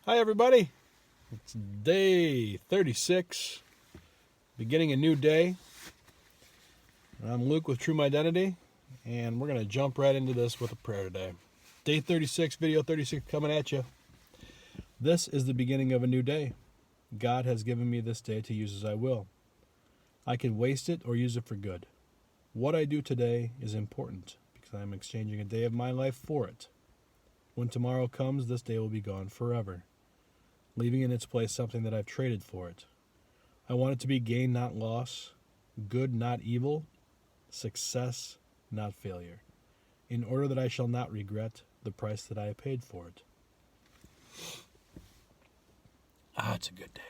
Hi, everybody. It's day 36, beginning a new day. I'm Luke with True Mydentity, and we're going to jump right into this with a prayer today. Day 36, video 36 coming at you. This is the beginning of a new day. God has given me this day to use as I will. I can waste it or use it for good. What I do today is important because I'm exchanging a day of my life for it. When tomorrow comes, this day will be gone forever, leaving in its place something that I've traded for it. I want it to be gain, not loss, good, not evil, success, not failure, in order that I shall not regret the price that I have paid for it. It's a good day.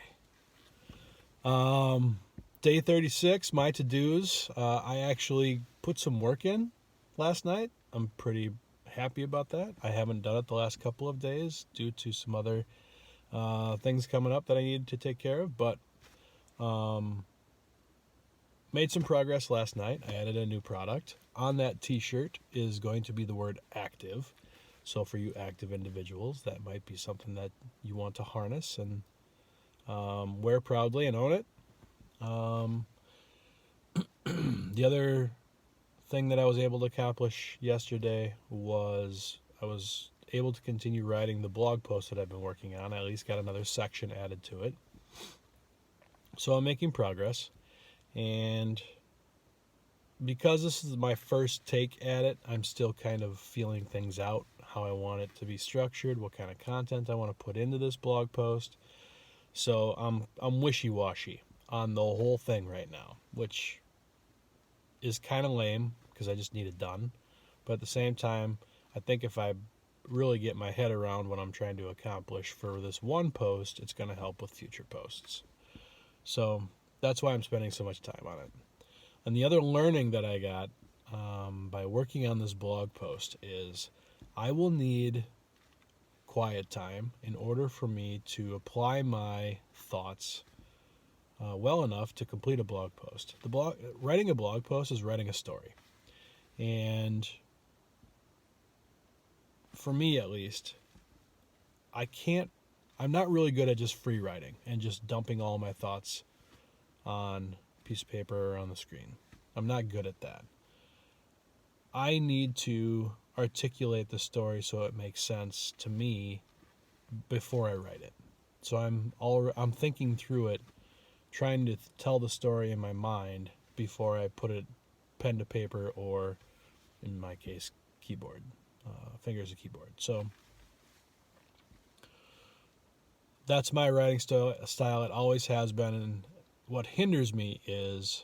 Day 36, my to-dos. I actually put some work in last night. I'm pretty happy about that. I haven't done it the last couple of days due to some other things coming up that I needed to take care of, but made some progress last night. I added a new product. On that t-shirt is going to be the word active. So for you active individuals, that might be something that you want to harness and wear proudly and own it. The other thing that I was able to accomplish yesterday was I was able to continue writing the blog post that I've been working on. I at least got another section added to it. So I'm making progress. And because this is my first take at it, I'm still kind of feeling things out, how I want it to be structured, what kind of content I want to put into this blog post. So I'm wishy-washy on the whole thing right now, which is kind of lame because I just need it done. But at the same time, I think if I really get my head around what I'm trying to accomplish for this one post, it's going to help with future posts. So that's why I'm spending so much time on it. And the other learning that I got by working on this blog post is I will need quiet time in order for me to apply my thoughts well enough to complete a blog post. Writing a blog post is writing a story. And for me at least, I'm not really good at just free writing and just dumping all my thoughts on a piece of paper or on the screen. I'm not good at that. I need to articulate the story so it makes sense to me before I write it. So I'm thinking through it, trying to tell the story in my mind before I put it pen to paper or, in my case, keyboard, fingers of keyboard. So that's my writing style. It always has been. And what hinders me is,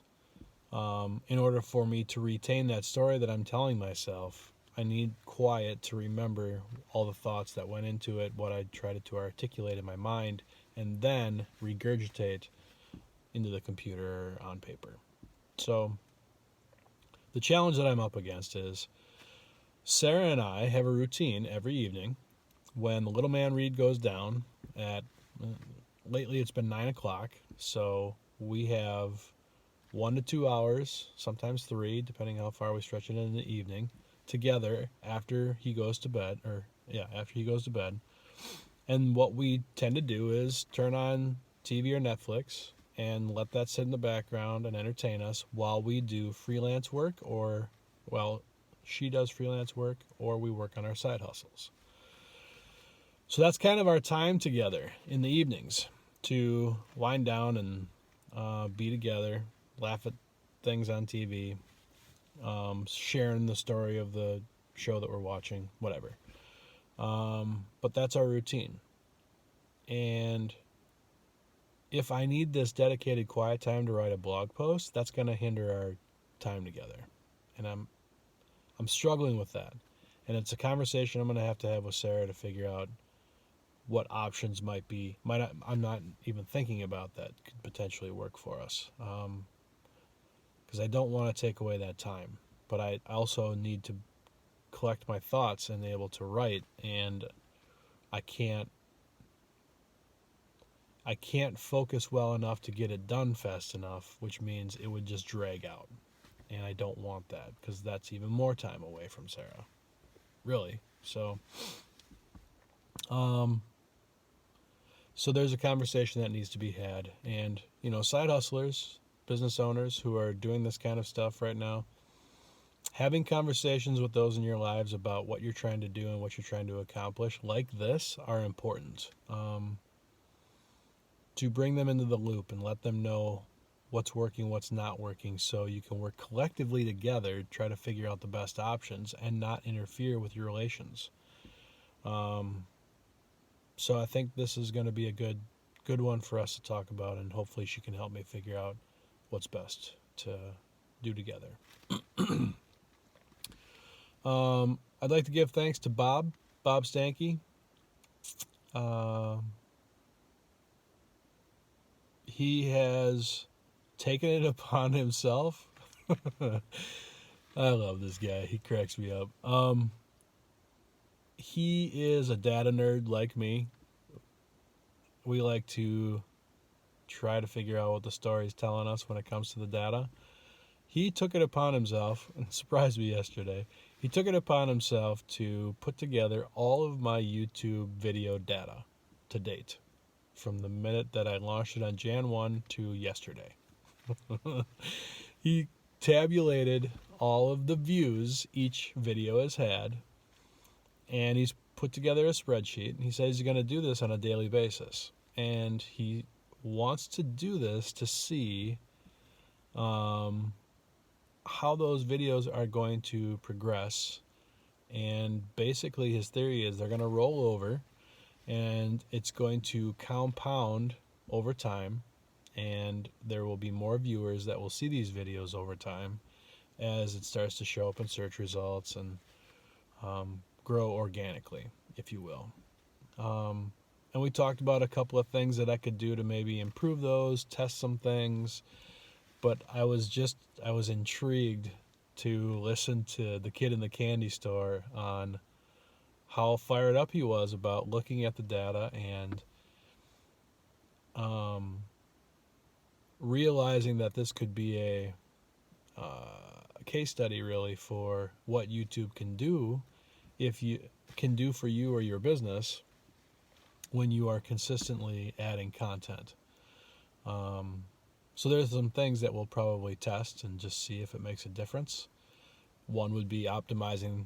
in order for me to retain that story that I'm telling myself, I need quiet to remember all the thoughts that went into it, what I tried to articulate in my mind, and then regurgitate into the computer or on paper. So the challenge that I'm up against is Sarah and I have a routine every evening when the little man Reed goes down at, lately it's been 9 o'clock, so we have 1 to 2 hours, sometimes 3, depending how far we stretch it in the evening, together after he goes to bed, And what we tend to do is turn on TV or Netflix and let that sit in the background and entertain us while we do freelance work she does freelance work or we work on our side hustles. So that's kind of our time together in the evenings to wind down and be together, laugh at things on TV, sharing the story of the show that we're watching, whatever. But that's our routine. And if I need this dedicated quiet time to write a blog post, that's going to hinder our time together. And I'm struggling with that. And it's a conversation I'm going to have with Sarah to figure out what options might be. I'm not even thinking about that could potentially work for us. Because I don't want to take away that time. But I also need to collect my thoughts and be able to write, and I can't focus well enough to get it done fast enough, which means it would just drag out. And I don't want that because that's even more time away from Sarah. Really. So So there's a conversation that needs to be had. And, side hustlers, business owners who are doing this kind of stuff right now, having conversations with those in your lives about what you're trying to do and what you're trying to accomplish like this are important. To bring them into the loop and let them know what's working, what's not working, so you can work collectively together, try to figure out the best options and not interfere with your relations. So I think this is going to be a good one for us to talk about, and hopefully she can help me figure out what's best to do together. I'd like to give thanks to Bob Stanky. He has taken it upon himself. I love this guy. He cracks me up. He is a data nerd like me. We like to try to figure out what the story is telling us when it comes to the data. He took it upon himself, and surprised me yesterday, he took it upon himself to put together all of my YouTube video data to date, from the minute that I launched it on Jan 1 to yesterday. He tabulated all of the views each video has had, and he's put together a spreadsheet, and he says he's going to do this on a daily basis. And he wants to do this to see how those videos are going to progress. And basically his theory is they're going to roll over, and it's going to compound over time, and there will be more viewers that will see these videos over time as it starts to show up in search results and grow organically, if you will. And we talked about a couple of things that I could do to maybe improve those, test some things, but I was intrigued to listen to the kid in the candy store on how fired up he was about looking at the data and realizing that this could be a case study really for what YouTube can do for you or your business when you are consistently adding content. So there's some things that we'll probably test and just see if it makes a difference. One would be optimizing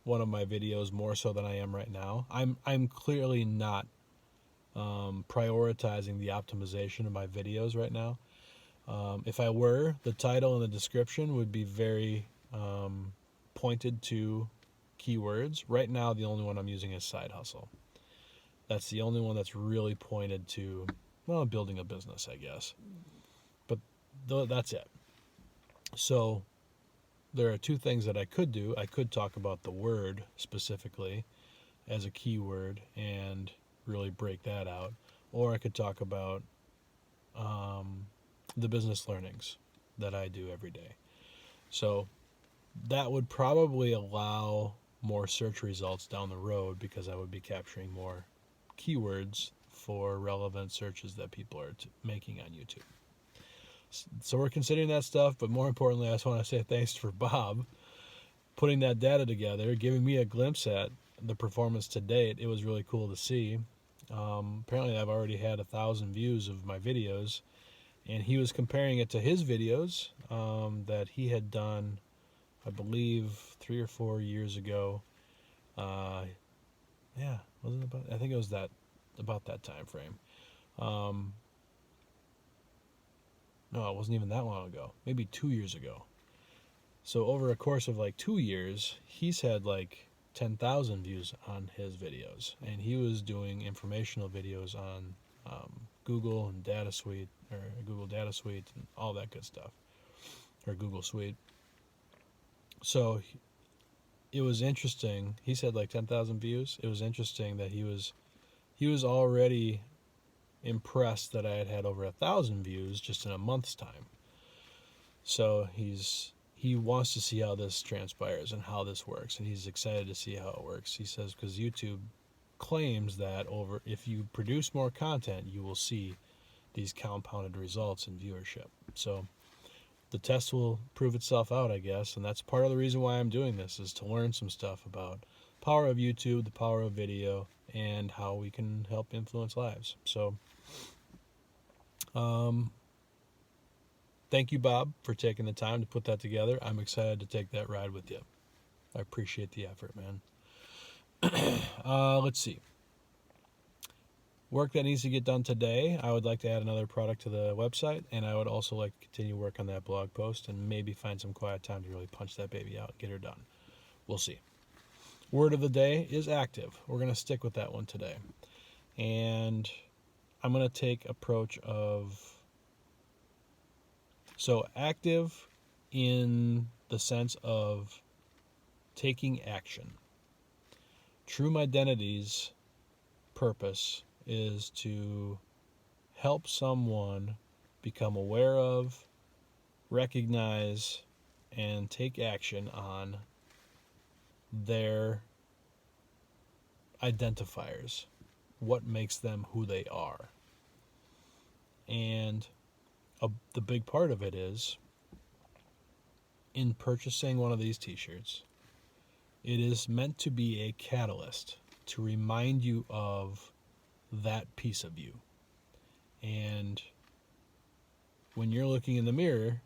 one of my videos more so than I am right now. I'm clearly not prioritizing the optimization of my videos right now. If I were, the title and the description would be very pointed to keywords. Right now, the only one I'm using is side hustle. That's the only one that's really pointed to, well, building a business, I guess. But that's it. So there are two things that I could do. I could talk about the word specifically as a keyword and really break that out. Or I could talk about the business learnings that I do every day. So that would probably allow more search results down the road because I would be capturing more keywords for relevant searches that people are making on YouTube. So we're considering that stuff, but more importantly, I just want to say thanks for Bob putting that data together, giving me a glimpse at the performance to date. It was really cool to see. Apparently I've already had 1,000 views of my videos, and he was comparing it to his videos that he had done, I believe, 3 or 4 years ago. Wasn't it about? I think it was about that time frame. No, it wasn't even that long ago. Maybe 2 years ago. So over a course of like 2 years, he's had like 10,000 views on his videos, and he was doing informational videos on Google and Data Suite, or Google Data Suite, and all that good stuff, or Google Suite. So it was interesting. He said like 10,000 views. It was interesting that he was already impressed that I had over 1,000 views just in a month's time. So he wants to see how this transpires and how this works, and he's excited to see how it works. He says because YouTube claims that if you produce more content, you will see these compounded results in viewership. So the test will prove itself out, I guess, and that's part of the reason why I'm doing this, is to learn some stuff about power of YouTube, the power of video, and how we can help influence lives. So, thank you, Bob, for taking the time to put that together. I'm excited to take that ride with you. I appreciate the effort, man. Let's see. Work that needs to get done today. I would like to add another product to the website, and I would also like to continue work on that blog post and maybe find some quiet time to really punch that baby out and get her done. We'll see. Word of the day is active. We're going to stick with that one today. And I'm going to take approach of, so active in the sense of taking action. True Mydentity's purpose is to help someone become aware of, recognize, and take action on their identifiers, what makes them who they are. And the big part of it is, in purchasing one of these t-shirts, it is meant to be a catalyst to remind you of that piece of you. And when you're looking in the mirror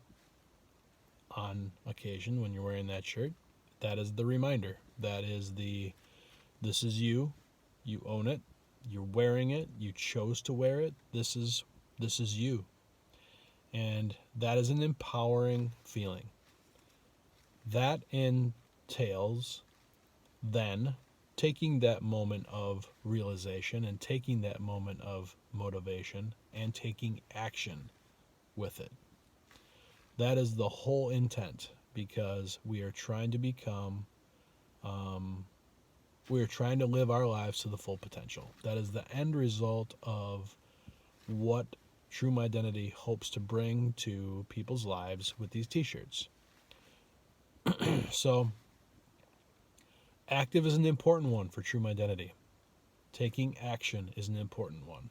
on occasion, when you're wearing that shirt, that is the reminder. That is this is you. You own it. You're wearing it. You chose to wear it. This is you. And that is an empowering feeling. That entails then taking that moment of realization and taking that moment of motivation and taking action with it. That is the whole intent, because we are trying to become, we are trying to live our lives to the full potential. That is the end result of what True Mydentity hopes to bring to people's lives with these t-shirts. So, active is an important one for True Mydentity. Taking action is an important one.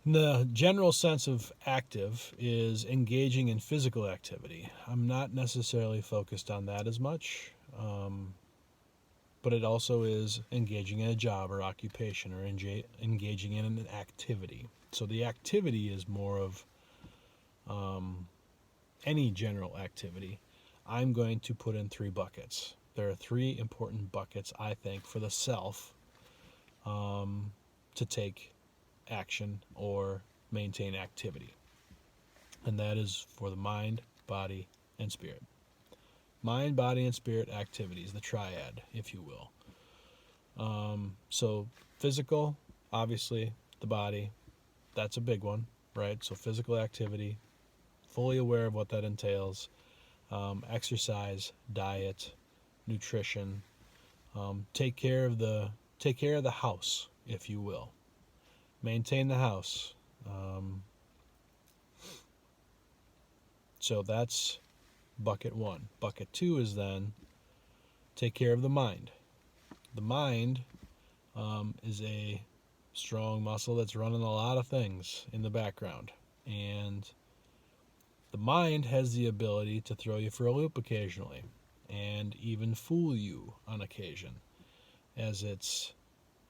The general sense of active is engaging in physical activity. I'm not necessarily focused on that as much, but it also is engaging in a job or occupation or engaging in an activity. So the activity is more of any general activity. I'm going to put in 3 buckets. There are 3 important buckets, I think, for the self to take action or maintain activity. And that is for the mind, body, and spirit. Mind, body, and spirit activities, the triad, if you will. So physical, obviously, the body, that's a big one, right? So physical activity, fully aware of what that entails. Exercise, diet, nutrition, take care of the house, if you will. Maintain the house. So that's bucket 1. Bucket 2 is then take care of the mind. The mind is a strong muscle that's running a lot of things in the background. And the mind has the ability to throw you for a loop occasionally and even fool you on occasion, as it's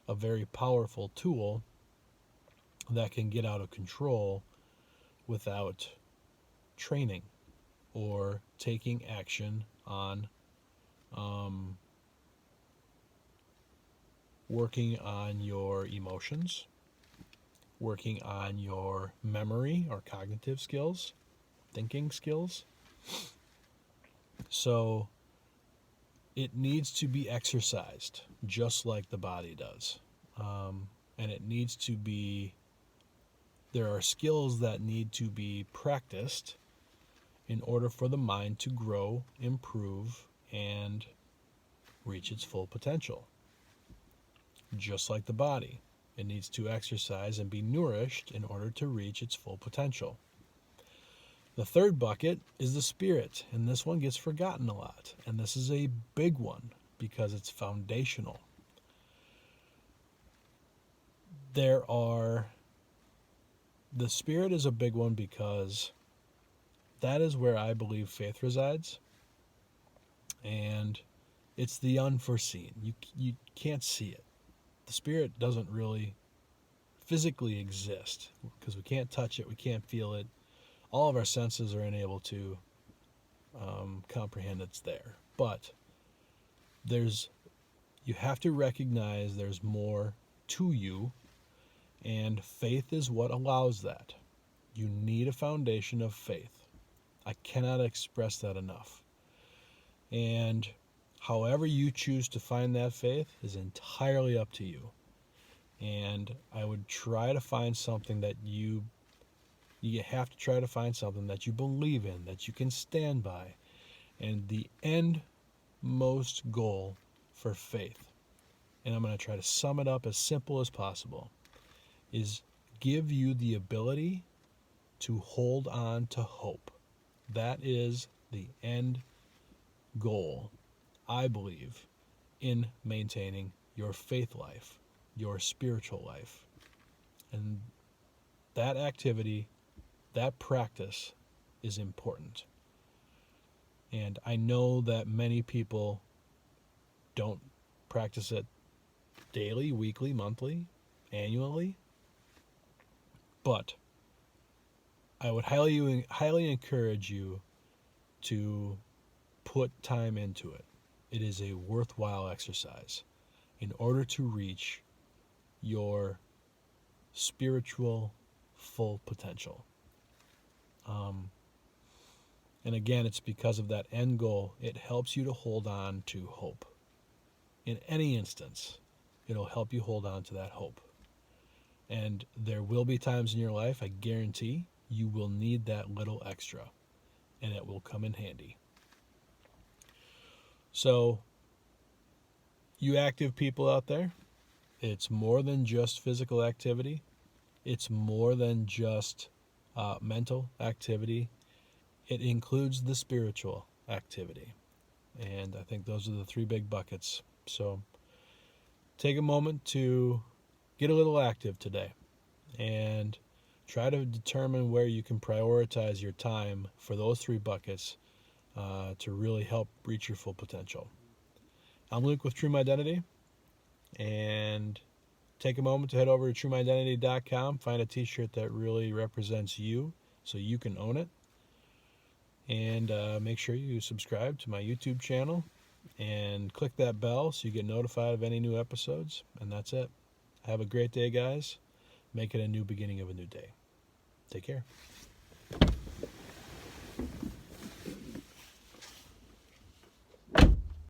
a very powerful tool that can get out of control without training or taking action on working on your emotions, working on your memory or cognitive skills, thinking skills. So it needs to be exercised just like the body does. And it needs to be, there are skills that need to be practiced in order for the mind to grow, improve, and reach its full potential. Just like the body, it needs to exercise and be nourished in order to reach its full potential. The third bucket is the spirit, and this one gets forgotten a lot. And this is a big one because it's foundational. The spirit is a big one because that is where I believe faith resides. And it's the unforeseen. You can't see it. the spirit doesn't really physically exist because we can't touch it, we can't feel it. All of our senses are unable to comprehend it's there. But you have to recognize there's more to you, and faith is what allows that. You need a foundation of faith. I cannot express that enough. And however you choose to find that faith is entirely up to you. And I would try to find something that you have to try to find something that you believe in, that you can stand by. And the end most goal for faith, and I'm going to try to sum it up as simple as possible, is give you the ability to hold on to hope. That is the end goal, I believe, in maintaining your faith life, your spiritual life. And that activity, that practice is important. And I know that many people don't practice it daily, weekly, monthly, annually. But I would highly encourage you to put time into it. It is a worthwhile exercise in order to reach your spiritual full potential. And again, it's because of that end goal. It helps you to hold on to hope. In any instance, it'll help you hold on to that hope. And there will be times in your life, I guarantee, you will need that little extra, and it will come in handy. So, you active people out there, it's more than just physical activity. It's more than just mental activity. It includes the spiritual activity. And I think those are the three big buckets. So take a moment to get a little active today and try to determine where you can prioritize your time for those three buckets to really help reach your full potential. I'm Luke with True Mydentity, and take a moment to head over to truemydentity.com, find a t-shirt that really represents you so you can own it. And make sure you subscribe to my YouTube channel and click that bell so you get notified of any new episodes. And that's it. Have a great day, guys. Make it a new beginning of a new day. Take care.